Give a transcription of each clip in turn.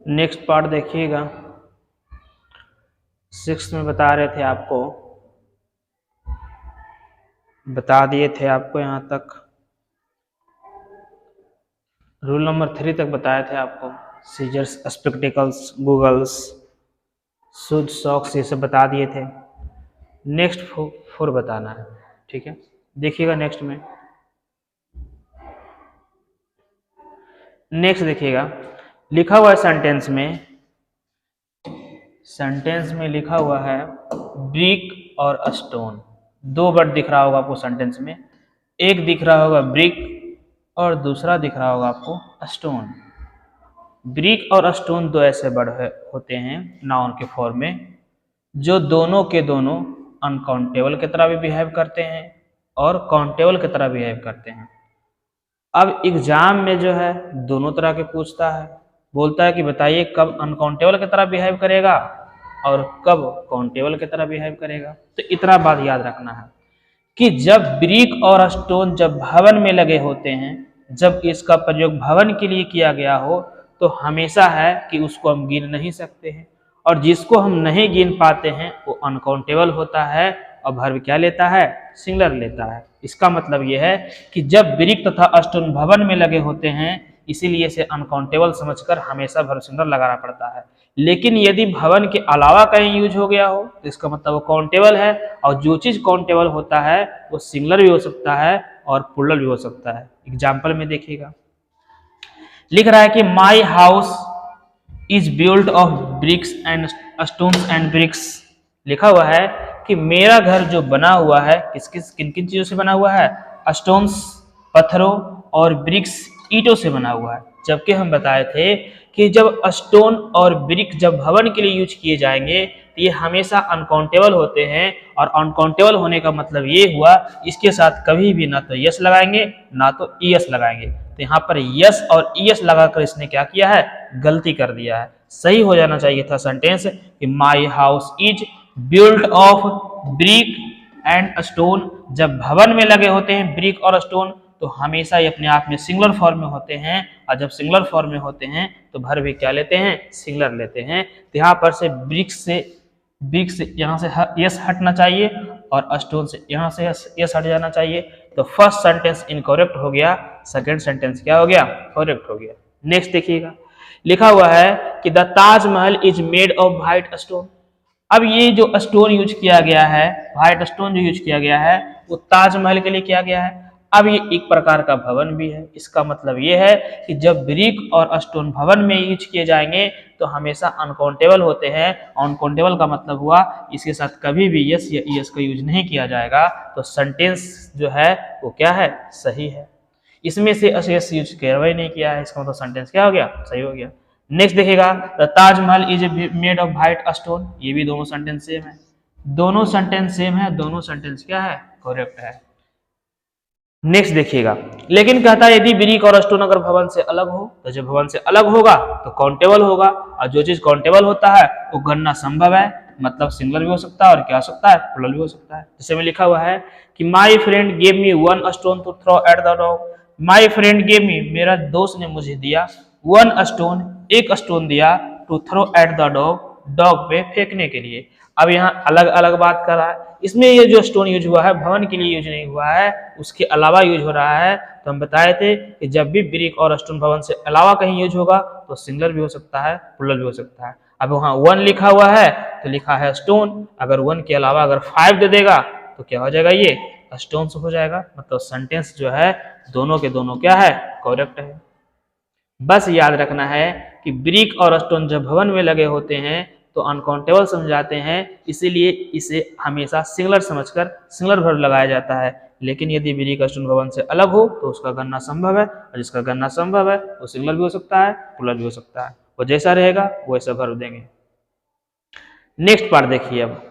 Next part देखिएगा, 6 में बता रहे थे आपको, बता दिए थे आपको यहाँ तक, रूल नंबर 3 तक बताए थे आपको। Scissors, spectacles, goggles, shoes, socks, ये सब बता दिए थे। नेक्स्ट 4 बताना है, ठीक है। देखिएगा नेक्स्ट में, नेक्स्ट देखिएगा लिखा हुआ है सेंटेंस में लिखा हुआ है ब्रिक और स्टोन। 2 वर्ड दिख रहा होगा आपको सेंटेंस में, एक दिख रहा होगा ब्रिक और दूसरा दिख रहा होगा आपको स्टोन। ब्रिक और स्टोन 2 ऐसे वर्ड होते हैं नाउन के फॉर्म में, जो दोनों के दोनों अनकाउंटेबल की तरह भी बिहेव करते हैं और काउंटेबल की तरह बिहेव करते हैं। अब एग्जाम में जो है दोनों तरह के पूछता है, बोलता है कि बताइए कब अनकाउंटेबल की तरह बिहेव करेगा और कब काउंटेबल की तरह बिहेव करेगा। तो इतना बात याद रखना है कि जब ब्रिक और स्टोन जब भवन में लगे होते हैं, जब इसका प्रयोग भवन के लिए किया गया हो, तो हमेशा है कि उसको हम गिन नहीं सकते हैं, और जिसको हम नहीं गिन पाते हैं वो अनकाउंटेबल होता है और वर्ब क्या लेता है, सिंगुलर लेता है। इसका मतलब यह है कि जब ब्रिक तथा स्टोन भवन में लगे होते हैं, इसीलिए इसे अनकाउंटेबल समझकर हमेशा वर्ब सिंगुलर लगाना पड़ता है। लेकिन यदि भवन के अलावा कहीं यूज हो गया हो तो इसका मतलब वो काउंटेबल है, और जो चीज काउंटेबल होता है वो सिंगुलर भी हो सकता है और प्लूरल भी हो सकता है। एग्जाम्पल में देखिएगा, लिख रहा है कि my house is built of bricks and stones and bricks. लिखा हुआ है कि मेरा घर जो बना हुआ है किन किन चीजों से बना हुआ है, स्टोन्स पत्थरों और ब्रिक्स ईंटों से बना हुआ है। जबकि हम बताए थे कि जब स्टोन और ब्रिक जब भवन के लिए यूज किए जाएंगे तो ये हमेशा अनकाउंटेबल होते हैं, और अनकाउंटेबल होने का मतलब ये हुआ इसके साथ कभी भी ना तो यस लगाएंगे ना तो ईएस लगाएंगे। तो यहाँ पर यस और ईएस लगाकर इसने क्या किया है, गलती कर दिया है। सही हो जाना चाहिए था सेंटेंस कि my house is built of brick and stone. जब भवन में लगे होते हैं ब्रिक और स्टोन तो हमेशा ये अपने आप में सिंगुलर फॉर्म में होते हैं, और जब सिंगुलर फॉर्म में होते हैं तो वर्ब भी क्या लेते हैं, सिंगुलर लेते हैं। तो यहाँ पर से ब्रिक से यहाँ से यस हटना चाहिए और स्टोन से यहाँ से यस हट जाना चाहिए। तो फर्स्ट सेंटेंस इनकरेक्ट हो गया, सेकेंड सेंटेंस क्या हो गया, करेक्ट हो गया। नेक्स्ट देखिएगा, लिखा हुआ है कि the Taj Mahal is made of white stone. अब ये जो स्टोन यूज किया गया है, व्हाइट स्टोन जो यूज किया गया है, वो ताजमहल के लिए किया गया है। अब ये एक प्रकार का भवन भी है। इसका मतलब ये है कि जब ब्रिक और स्टोन भवन में यूज किए जाएंगे तो हमेशा अनकाउंटेबल होते हैं। अनकाउंटेबल का मतलब हुआ इसके साथ कभी भी यस या ईएस का यूज नहीं किया जाएगा। तो सेंटेंस जो है वो क्या है, सही है। इसमें से यस यूज करवाई नहीं किया है, इसका मतलब सेंटेंस क्या हो गया, सही हो गया। नेक्स्ट देखिएगा, the Taj Mahal is made of white stone. ये भी दोनों सेंटेंस सेम है, दोनों सेंटेंस सेम है, दोनों सेंटेंस क्या है, करेक्ट है। नेक्स्ट देखिएगा, लेकिन कहता है यदि ब्रिक और स्टोन अगर भवन से अलग हो, तो जब भवन से अलग होगा तो काउंटेबल होगा, और जो चीज काउंटेबल होता है वो गणना संभव है, मतलब सिंगुलर भी हो सकता है और क्या हो सकता है, प्लूरल भी हो सकता है। जैसे में लिखा हुआ है कि my friend gave me 1 stone to throw at the dog. My friend gave me, मेरा दोस्त ने मुझे दिया 1 स्टोन, 1 स्टोन दिया, to throw at the dog, dog पे फेंकने के लिए। अब यहाँ अलग अलग बात कर रहा है, इसमें ये जो स्टोन यूज हुआ है भवन के लिए यूज नहीं हुआ है, उसके अलावा यूज हो रहा है। तो हम बताए थे कि जब भी ब्रिक और स्टोन भवन से अलावा कहीं यूज होगा तो सिंगुलर भी हो सकता है, प्लूरल भी हो सकता है। अब वहाँ 1 लिखा हुआ है तो लिखा है स्टोन, अगर 1 के अलावा अगर 5 दे देगा तो क्या हो जाएगा, ये स्टोन से हो जाएगा। मतलब सेंटेंस जो है दोनों के दोनों क्या है, करेक्ट है। बस याद रखना है कि ब्रिक और स्टोन जब भवन में लगे होते हैं तो अनकाउंटेबल समझाते हैं, इसीलिए इसे हमेशा सिंगुलर समझकर सिंगुलर वर्ब लगाया जाता है। लेकिन यदि ब्रिक स्टोन भवन से अलग हो तो उसका गणना संभव है, और जिसका गणना संभव है वो सिंगुलर भी हो सकता है, प्लूरल भी हो सकता है। वो जैसा रहेगा वैसा वर्ब देंगे। नेक्स्ट पार्ट देखिए, अब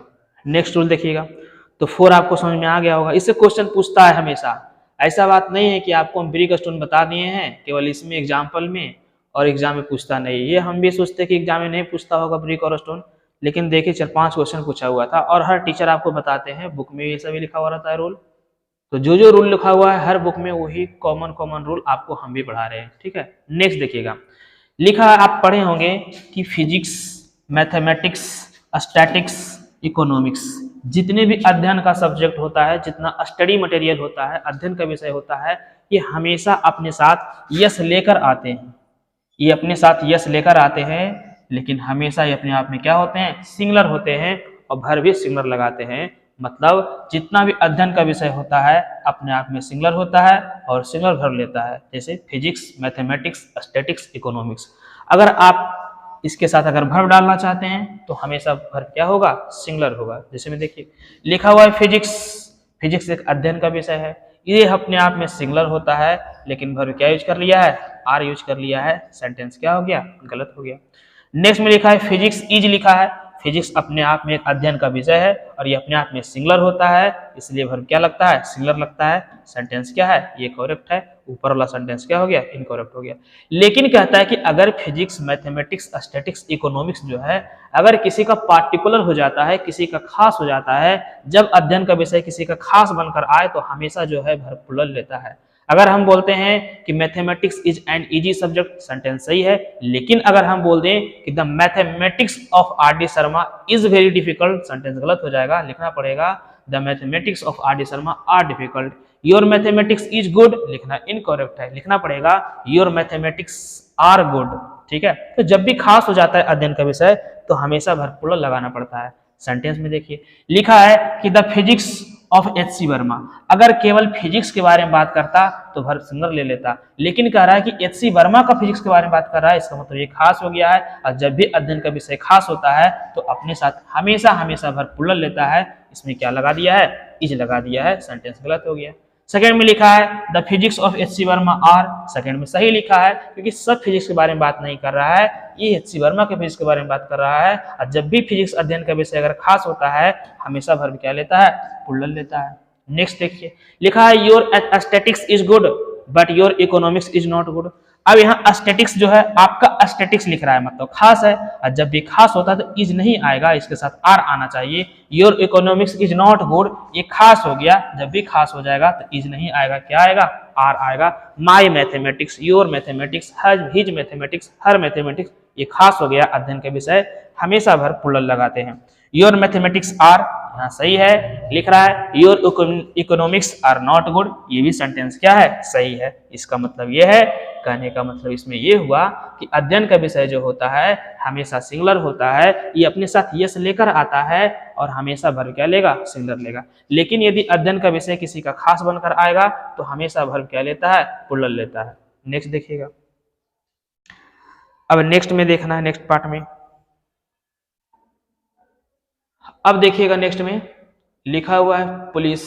नेक्स्ट रूल देखिएगा। तो 4 आपको समझ में आ गया होगा। इससे क्वेश्चन पूछता है हमेशा, ऐसा बात नहीं है कि आपको हम ब्रिक स्टोन बता दिए हैं केवल इसमें एग्जाम्पल में और एग्जाम में पूछता नहीं। ये हम भी सोचते कि एग्जाम में नहीं पूछता होगा ब्रिक और स्टोन, लेकिन देखिए 4-5 क्वेश्चन पूछा हुआ था, और हर टीचर आपको बताते हैं, बुक में ये सभी लिखा हुआ रहता है रूल। तो जो जो रूल लिखा हुआ है हर बुक में वही कॉमन रूल आपको हम भी पढ़ा रहे हैं, ठीक है। नेक्स्ट देखिएगा, लिखा है, आप पढ़े होंगे कि फिजिक्स, मैथमेटिक्स, स्टैटिक्स, इकोनॉमिक्स, जितने भी अध्ययन का सब्जेक्ट होता है, जितना स्टडी मटेरियल होता है, अध्ययन का विषय होता है, ये हमेशा अपने साथ यश लेकर आते हैं। ये अपने साथ यश लेकर आते हैं, लेकिन हमेशा ये अपने आप में क्या होते हैं, सिंगुलर होते हैं और भर भी सिंगुलर लगाते हैं। मतलब जितना भी अध्ययन का विषय होता है अपने आप में सिंगुलर होता है और सिंगुलर भर लेता है, जैसे फिजिक्स, मैथमेटिक्स, स्टैटिक्स, इकोनॉमिक्स। अगर आप इसके साथ अगर भर डालना चाहते हैं तो हमेशा भर क्या होगा, सिंगुलर होगा। जैसे में देखिए लिखा हुआ है फिजिक्स, फिजिक्स एक अध्ययन का विषय है, ये अपने आप में सिंगुलर होता है, लेकिन भर क्या यूज कर लिया है, आर यूज कर लिया है, सेंटेंस क्या हो गया, गलत हो गया। नेक्स्ट में लिखा है फिजिक्स इज, लिखा है फिजिक्स अपने आप में एक अध्ययन का विषय है और ये अपने आप में सिंगुलर होता है, इसलिए वर्ब क्या लगता है, सिंगुलर लगता है। सेंटेंस क्या है, ये करेक्ट है। ऊपर वाला सेंटेंस क्या हो गया, इनकरेक्ट हो गया। लेकिन कहता है कि अगर फिजिक्स, मैथमेटिक्स, स्टैटिक्स, इकोनॉमिक्स जो है अगर किसी का पार्टिकुलर हो जाता है, किसी का खास हो जाता है, जब अध्ययन का विषय किसी का खास बनकर आए तो हमेशा जो है वर्ब प्लूरल लेता है। अगर हम बोलते हैं कि mathematics is an easy subject, sentence सही है। लेकिन अगर हम बोल दें कि the mathematics of R D Sharma is very difficult, sentence गलत हो जाएगा। लिखना पड़ेगा the mathematics of R D Sharma are difficult. Your mathematics is good, लिखना इनकरेक्ट है। लिखना पड़ेगा योर मैथमेटिक्स आर गुड। ठीक है, तो जब भी खास हो जाता है अध्ययन का विषय तो हमेशा वर्ब प्लूरल लगाना पड़ता है। सेंटेंस में देखिए लिखा है कि the physics of HC. Verma, अगर केवल फिजिक्स के बारे में बात करता तो वर्ब सिंगुलर ले लेता, लेकिन कह रहा है कि एच.सी. वर्मा का फिजिक्स के बारे में बात कर रहा है, इसका मतलब ये खास हो गया है। और जब भी अध्ययन का विषय खास होता है तो अपने साथ हमेशा हमेशा वर्ब प्लूरल लेता है। इसमें क्या लगा दिया है, इज लगा दिया है, सेंटेंस गलत हो गया। सेकंड में लिखा है the physics of HC. Verma are, second में सही लिखा है क्योंकि सब फिजिक्स के बारे में बात नहीं कर रहा है, ये एच.सी. वर्मा के फिजिक्स के बारे में बात कर रहा है। और जब भी फिजिक्स अध्ययन का विषय अगर खास होता है हमेशा वर्ब क्या लेता है, प्लूरल लेता है। नेक्स्ट देखिए लिखा है your aesthetics is good but your economics is not good. अब यहाँ एस्थेटिक्स जो है आपका एस्थेटिक्स लिख रहा है, मतलब खास है, और जब भी खास होता है तो इज नहीं आएगा, इसके साथ आर आना चाहिए। Your economics is not good, ये खास हो गया, जब भी खास हो जाएगा तो इज नहीं आएगा, क्या आएगा, आर आएगा। My mathematics, your mathematics, his mathematics, her mathematics, ये खास हो गया अध्ययन के विषय, हमेशा वर्ब प्लूरल लगाते हैं। योर मैथमेटिक्स आर, यहाँ सही है। लिख रहा है your economics are not good, ये भी सेंटेंस क्या है, सही है। इसका मतलब ये है, कहने का मतलब इसमें ये हुआ कि अध्ययन का विषय जो होता है हमेशा सिंगुलर होता है, ये अपने साथ यस लेकर आता है और हमेशा वर्ब क्या लेगा, सिंगुलर लेगा। लेकिन यदि अध्ययन का विषय किसी का खास बनकर आएगा तो हमेशा वर्ब क्या लेता है, प्लूरल लेता है। नेक्स्ट देखिएगा, अब नेक्स्ट में देखना है, नेक्स्ट पार्ट में। अब देखिएगा नेक्स्ट में लिखा हुआ है पुलिस।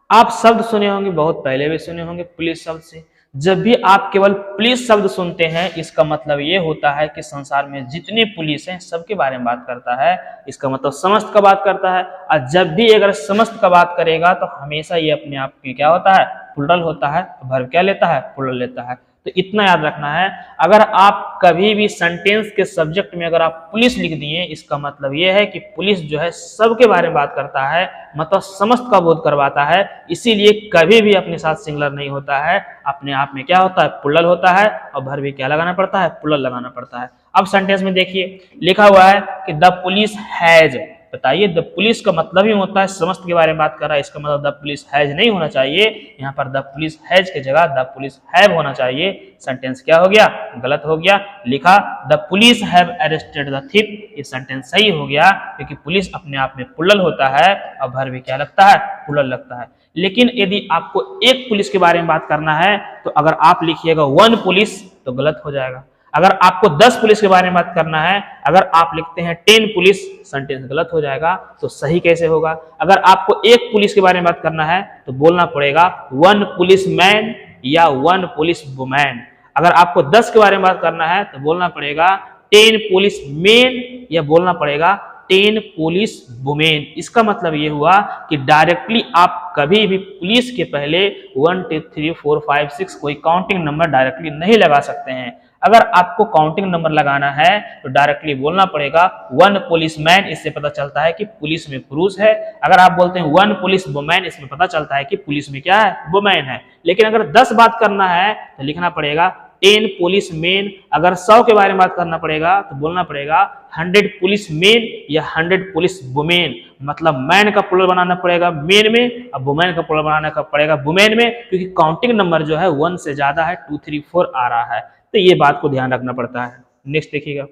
आप शब्द सुने होंगे, बहुत पहले भी सुने होंगे पुलिस शब्द से। जब भी आप केवल पुलिस शब्द सुनते हैं इसका मतलब ये होता है कि संसार में जितने पुलिस हैं सबके बारे में बात करता है, इसका मतलब समस्त का बात करता है। और जब भी अगर समस्त का बात करेगा तो हमेशा ये अपने आप में क्या होता है, प्लूरल होता है, वर्ब क्या लेता है, प्लूरल लेता है। तो इतना याद रखना है, अगर आप कभी भी सेंटेंस के सब्जेक्ट में अगर आप पुलिस लिख दिए इसका मतलब ये है कि पुलिस जो है सबके बारे में बात करता है, मतलब समस्त का बोध करवाता है, इसीलिए कभी भी अपने साथ सिंगुलर नहीं होता है, अपने आप में क्या होता है, प्लूरल होता है और वर्ब भी क्या लगाना पड़ता है, प्लूरल लगाना पड़ता है। अब सेंटेंस में देखिए लिखा हुआ है कि द पुलिस हैज, बताइए द पुलिस का मतलब ही होता है समस्त के बारे में बात कर रहा है, इसका मतलब द पुलिस हैज नहीं होना चाहिए, यहाँ पर द पुलिस हैज की जगह द पुलिस हैव होना चाहिए। सेंटेंस क्या हो गया, गलत हो गया। लिखा the police have arrested the thief, ये सेंटेंस सही हो गया क्योंकि पुलिस अपने आप में प्लूरल होता है और वर्ब भी क्या लगता है, प्लूरल लगता है। लेकिन यदि आपको एक पुलिस के बारे में बात करना है तो अगर आप लिखिएगा वन पुलिस तो गलत हो जाएगा। अगर आपको 10 पुलिस के बारे में बात करना है, अगर आप लिखते हैं 10 पुलिस, सेंटेंस गलत हो जाएगा। तो सही कैसे होगा, अगर आपको एक पुलिस के बारे में बात करना है तो बोलना पड़ेगा 1 पुलिस मैन या 1 पुलिस वुमेन। अगर आपको 10 के बारे में बात करना है तो बोलना पड़ेगा 10 पुलिस मेन या बोलना पड़ेगा 10 पुलिस वुमेन। इसका मतलब ये हुआ कि डायरेक्टली आप कभी भी पुलिस के पहले 1 2 3 4 5 6 कोई काउंटिंग नंबर डायरेक्टली नहीं लगा सकते हैं। अगर आपको काउंटिंग नंबर लगाना है तो डायरेक्टली बोलना पड़ेगा 1 पुलिसमैन, इससे पता चलता है कि पुलिस में पुरुष है। अगर आप बोलते हैं 1 पुलिस वुमेन, इसमें पता चलता है कि पुलिस में क्या है, वुमेन है। लेकिन अगर 10 बात करना है तो लिखना पड़ेगा 10 पुलिस मैन। अगर 100 के बारे में बात करना पड़ेगा तो बोलना पड़ेगा 100 पुलिस मैन या 100 पुलिस वुमेन। मतलब मैन का प्लूरल बनाना पड़ेगा मेन में, अब वुमेन का प्लूरल बनाना पड़ेगा वुमेन में, क्योंकि काउंटिंग नंबर जो है 1 से ज्यादा है, 2 3 4 आ रहा है, तो ये बात को ध्यान रखना पड़ता है। नेक्स्ट देखिएगा,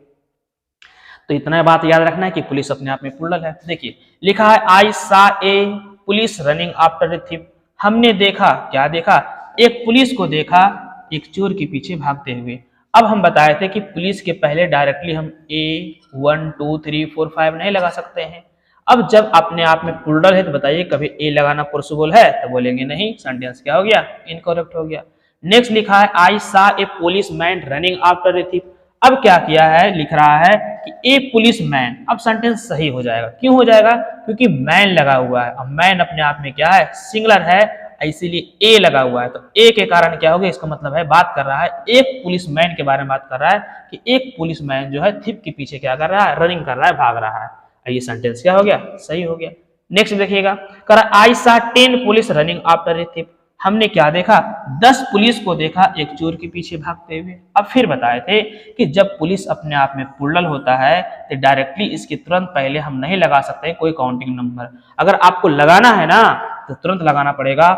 तो इतना बात याद रखना है कि पुलिस अपने आप में प्लूरल है। देखिए लिखा है I saw a police running after a thief. हमने देखा, क्या देखा? एक पुलिस को देखा एक चोर के पीछे भागते हुए। अब हम बताए थे कि पुलिस के पहले डायरेक्टली हम ए 1 2 3 4 5 नहीं लगा सकते हैं। अब जब अपने आप में प्लूरल है तो बताइए कभी ए लगाना पॉसिबल है? तो बोलेंगे नहीं, सेंटेंस क्या हो गया? इनकरेक्ट हो गया। नेक्स्ट लिखा है I saw a policeman running after a thief. अब क्या किया है, लिख रहा है कि ए पुलिस मैन। अब सेंटेंस सही हो जाएगा। क्यों हो जाएगा? क्योंकि मैन लगा हुआ है। अब मैन अपने आप में क्या है? सिंगुलर है, इसीलिए ए लगा हुआ है। तो ए के कारण क्या होगा? इसका मतलब है बात कर रहा है एक पुलिस मैन के बारे में बात कर रहा है कि एक पुलिस मैन जो है थिप के पीछे क्या कर रहा है? रनिंग कर रहा है, भाग रहा है। ये सेंटेंस क्या हो गया? सही हो गया। नेक्स्ट देखिएगा, कर आई सा 10 पुलिस रनिंग आफ्टर ए थिप। हमने क्या देखा? 10 पुलिस को देखा एक चोर के पीछे भागते हुए। अब फिर बताए थे कि जब पुलिस अपने आप में प्लूरल होता है तो डायरेक्टली इसके तुरंत पहले हम नहीं लगा सकते कोई काउंटिंग नंबर। अगर आपको लगाना है ना तो तुरंत लगाना पड़ेगा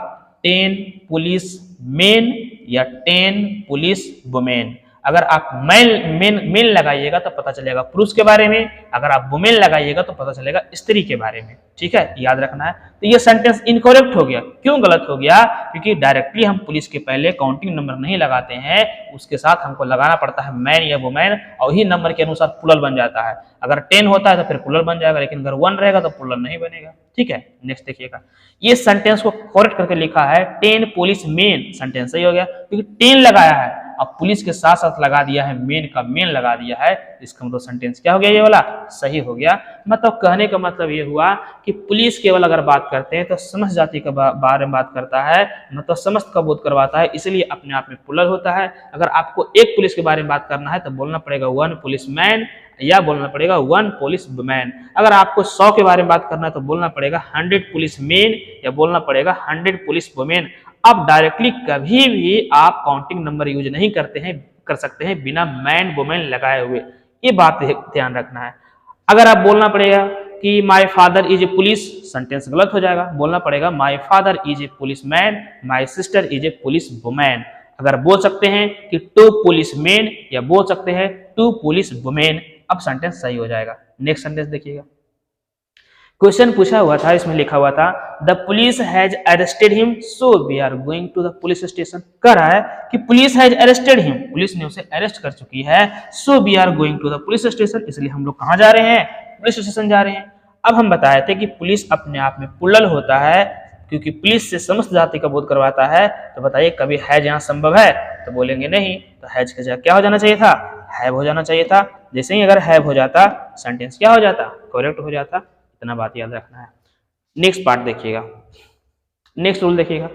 10 पुलिस मेन या 10 पुलिस वुमेन। अगर आप मेन लगाइएगा तो पता चलेगा पुरुष के बारे में, अगर आप वुमेन लगाइएगा तो पता चलेगा स्त्री के बारे में। ठीक है, याद रखना है। तो ये सेंटेंस इनकरेक्ट हो गया। क्यों गलत हो गया? क्योंकि डायरेक्टली हम पुलिस के पहले काउंटिंग नंबर नहीं लगाते हैं, उसके साथ हमको लगाना पड़ता है मैन या वुमेन, और वही नंबर के अनुसार प्लूरल बन जाता है। अगर 10 होता है तो फिर प्लूरल बन जाएगा, लेकिन अगर 1 रहेगा तो प्लूरल नहीं बनेगा। ठीक है, नेक्स्ट देखिएगा, ये सेंटेंस को करेक्ट करके लिखा है 10 पुलिस मेन। सेंटेंस सही हो गया क्योंकि 10 लगाया है, अब पुलिस के साथ साथ लगा दिया है मेन का मेन लगा दिया है, इसका मतलब सेंटेंस क्या हो गया? ये वाला सही हो गया। मतलब कहने का मतलब ये हुआ कि पुलिस केवल अगर बात करते हैं तो समस्त जाति के बारे में बात करता है, मतलब समस्त का बोध करवाता है, इसलिए अपने आप में प्लूरल होता है। अगर आपको एक पुलिस के बारे में बात करना है तो बोलना पड़ेगा 1 पुलिस मैन या बोलना पड़ेगा 1 पुलिस वुमेन। अगर आपको 100 के बारे में बात करना है तो बोलना पड़ेगा 100 पुलिस मेन या बोलना पड़ेगा 100 पुलिस वुमेन। अब डायरेक्टली कभी भी आप काउंटिंग नंबर यूज नहीं कर सकते हैं बिना मैन वुमेन लगाए हुए, ये बात ध्यान रखना है। अगर आप बोलना पड़ेगा कि my father is a police, sentence गलत हो जाएगा, बोलना पड़ेगा my father is a police man, my sister is a police women. अगर बोल सकते हैं कि 2 पुलिस मेन या बोल सकते हैं 2 पुलिस वुमेन, अब सेंटेंस सही हो जाएगा। नेक्स्ट सेंटेंस देखिएगा, क्वेश्चन पूछा हुआ था, इसमें लिखा हुआ था the police has arrested him so we are going to the police station. कह रहा है कि police has arrested him, police ने उसे अरेस्ट कर चुकी है, so we are going to the police station, इसलिए हम लोग कहां जा रहे हैं? पुलिस स्टेशन जा रहे हैं। अब हम बताए थे कि पुलिस अपने आप में प्लूरल होता है क्योंकि पुलिस से समस्त जाति का बोध करवाता है। तो बताइए कभी हैज यहाँ संभव है? तो बोलेंगे नहीं, तो हैज के जगह क्या हो जाना चाहिए था? हैव हो जाना चाहिए था। जैसे ही अगर हैव हो जाता सेंटेंस क्या हो जाता? करेक्ट हो जाता। इतना बात याद रखना है। नेक्स्ट पार्ट देखिएगा, नेक्स्ट रूल देखिएगा।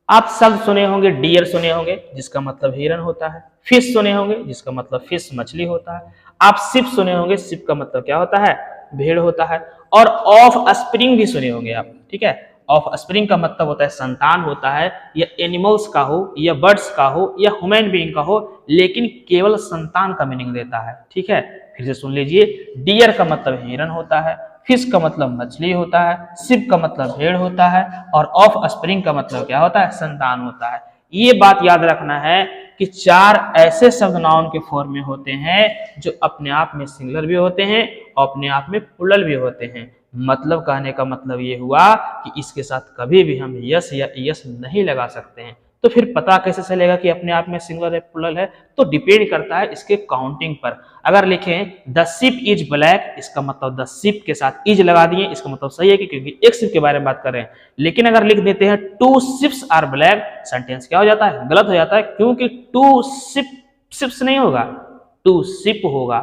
आप शब्द सुने होंगे, डियर सुने होंगे जिसका मतलब हिरन होता है, फिश सुने होंगे जिसका मतलब फिश मछली होता है, आप शिप सुने होंगे, शिप का मतलब क्या होता है? भेड़ होता है, और ऑफ स्प्रिंग भी सुने होंगे आप। ठीक है, ऑफ स्प्रिंग का मतलब होता है संतान होता है, या एनिमल्स का हो या बर्ड्स का हो या ह्यूमन बीइंग का हो, लेकिन केवल संतान का मीनिंग देता है। ठीक है, फिर से सुन लीजिए, डियर का मतलब हिरन होता है, फिश का मतलब मछली होता है, शिप का मतलब भेड़ होता है, और ऑफ स्प्रिंग का मतलब क्या होता है? संतान होता है। ये बात याद रखना है कि 4 ऐसे शब्द नाउन के फॉर्म में होते हैं जो अपने आप में सिंगुलर भी होते हैं और अपने आप में प्लूरल भी होते हैं। मतलब कहने का मतलब ये हुआ कि इसके साथ कभी भी हम यस या यस नहीं लगा सकते हैं। तो फिर पता कैसे चलेगा कि अपने आप में सिंगुलर है प्लूरल है? तो डिपेंड करता है इसके काउंटिंग पर। अगर लिखें द शिप इज ब्लैक, इसका मतलब द शिप के साथ इज लगा दिए, इसका मतलब सही है कि क्योंकि एक शिप के बारे में बात कर रहे हैं। लेकिन अगर लिख देते हैं 2 शिप्स आर ब्लैक, सेंटेंस क्या हो जाता है? गलत हो जाता है, क्योंकि 2 शिप्स नहीं होगा, 2 शिप होगा,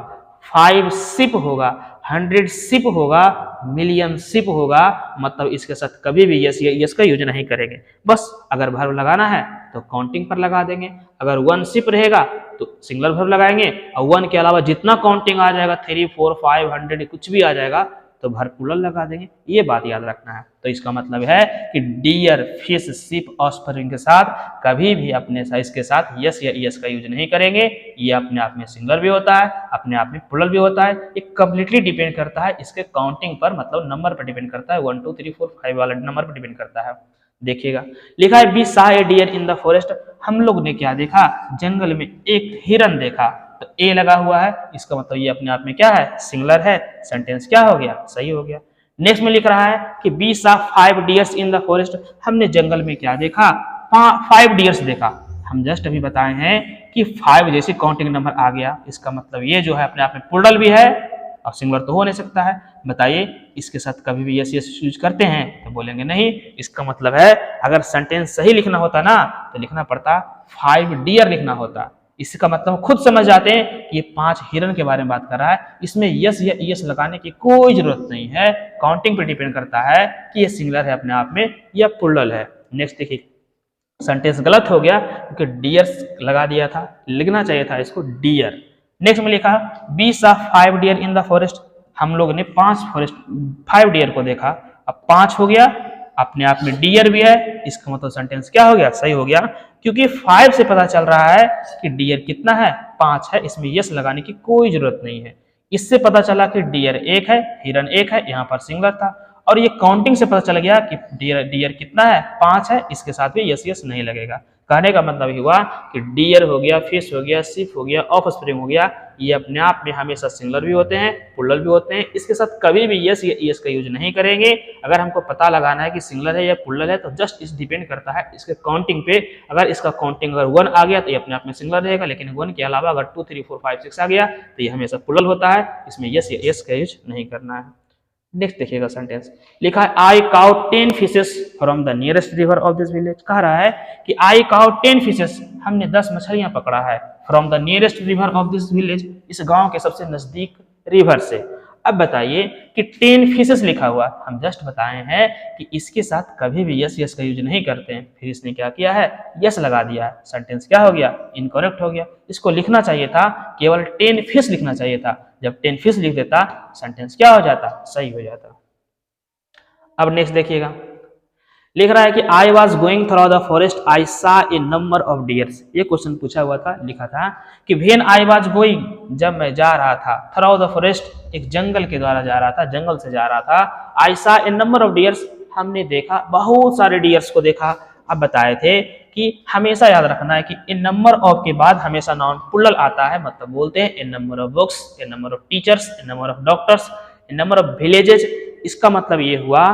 5 शिप होगा, 100 शिप होगा, मिलियन शिप होगा। मतलब इसके साथ कभी भी यस का यूज नहीं करेंगे। बस अगर वर्ब लगाना है तो काउंटिंग पर लगा देंगे। अगर 1 शिप रहेगा तो सिंगुलर वर्ब लगाएंगे, और 1 के अलावा जितना काउंटिंग आ जाएगा 3 4 5 100 कुछ भी आ जाएगा तो भर प्लूरल लगा देंगे, ये बात याद रखना है। तो इसका मतलब है कि डियर, फिश, शिप, ऑफस्प्रिंग के साथ कभी भी अपने साइज के साथ यस या ईएस का यूज नहीं करेंगे। ये अपने आप में सिंगुलर भी होता है, अपने आप में प्लूरल भी होता है। ये कंप्लीटली डिपेंड करता है इसके काउंटिंग पर, मतलब नंबर पर डिपेंड करता है, 1 2 3 4 5 वाला नंबर पर डिपेंड करता है। देखिएगा, लिखा है we saw a deer in the forest. हम लोग ने क्या देखा, जंगल में एक हिरन देखा। तो ए लगा हुआ है, इसका मतलब ये अपने आप में क्या है, सिंगुलर है। सेंटेंस क्या हो गया, सही हो गया। नेक्स्ट में लिख रहा है कि we saw 5 deers in the forest. हमने जंगल में क्या देखा, 5 डियर्स देखा। हम जस्ट अभी बताए हैं कि 5 जैसे काउंटिंग नंबर आ गया, इसका मतलब ये जो है अपने आप में प्लूरल भी है और सिंगुलर तो हो नहीं सकता है। बताइए, इसके साथ कभी भी यस यस यूज करते हैं तो बोलेंगे नहीं। इसका मतलब है अगर सेंटेंस सही लिखना होता ना तो लिखना पड़ता 5 डियर लिखना होता। इसका मतलब खुद समझ जाते हैं कि ये 5 हिरन के बारे में बात कर रहा है। इसमें यस या ईएस लगाने की कोई जरूरत नहीं है, काउंटिंग पर डिपेंड करता है कि ये सिंगुलर है अपने आप में या प्लूरल है। नेक्स्ट देखिए, सेंटेंस गलत हो गया क्योंकि डियर्स लगा दिया था, लिखना चाहिए था इसको डियर। नेक्स्ट में लिखा we saw 5 deer in the forest. हम लोग ने 5 डियर को देखा। अब 5 हो गया, अपने आप में डियर भी है, इसका मतलब सेंटेंस क्या हो गया, सही हो गया। क्योंकि 5 से पता चल रहा है कि डियर कितना है, 5 है। इसमें यस लगाने की कोई जरूरत नहीं है। इससे पता चला कि डियर 1 है, हिरन 1 है, यहाँ पर सिंगुलर था। और ये काउंटिंग से पता चल गया कि डियर कितना है, 5 है। इसके साथ भी यस यस नहीं लगेगा। कहने का मतलब ये हुआ कि डियर हो गया, फिश हो गया, शिप हो गया, ऑफस्प्रिंग हो गया, ये अपने आप में हमेशा सिंगुलर भी होते हैं, प्लूरल भी होते हैं। इसके साथ कभी भी यस या ईएस का यूज नहीं करेंगे। अगर हमको पता लगाना है कि सिंगुलर है या प्लूरल है तो जस्ट इस डिपेंड करता है इसके काउंटिंग पे। अगर इसका काउंटिंग अगर 1 आ गया तो ये अपने आप में सिंगुलर रहेगा, लेकिन 1 के अलावा अगर 2 3 4 5 6 आ गया तो ये हमेशा प्लूरल होता है। इसमें यस या ईएस का यूज नहीं करना है। नेक्स्ट देखिएगा, सेंटेंस लिखा है I caught 10 fishes from the nearest river of this village. कह रहा है कि आई काउट 10 फिशेस, हमने 10 मछलियां पकड़ा है, from the nearest river of this village, इस गांव के सबसे नजदीक रिवर से। अब बताइए कि 10 फिशेस लिखा हुआ, हम जस्ट बताए हैं कि इसके साथ कभी भी यस यस का यूज नहीं करते हैं। फिर इसने क्या किया है, यस लगा दिया है। सेंटेंस क्या हो गया, इनकरेक्ट हो गया। इसको लिखना चाहिए था केवल 10 फिश लिखना चाहिए था। जब 10 फिश लिख देता सेंटेंस क्या हो जाता, सही हो जाता। अब नेक्स्ट देखिएगा, लिख रहा है कि I was going through the forest I saw a number of deers. ये क्वेश्चन पूछा हुआ था, लिखा था कि व्हेन आई वॉज गोइंग, जब मैं जा रहा था, थ्रू द फॉरेस्ट, एक जंगल के द्वारा जा रहा था, जंगल से जा रहा था। आई saw a number of dears, हमने देखा बहुत सारे डियर्स को देखा। अब बताए थे कि हमेशा याद रखना है कि इन नंबर ऑफ के बाद हमेशा नाउन प्लूरल आता है। मतलब बोलते हैं in number of books, in number of teachers, in number of doctors, in number of villages. इसका मतलब ये हुआ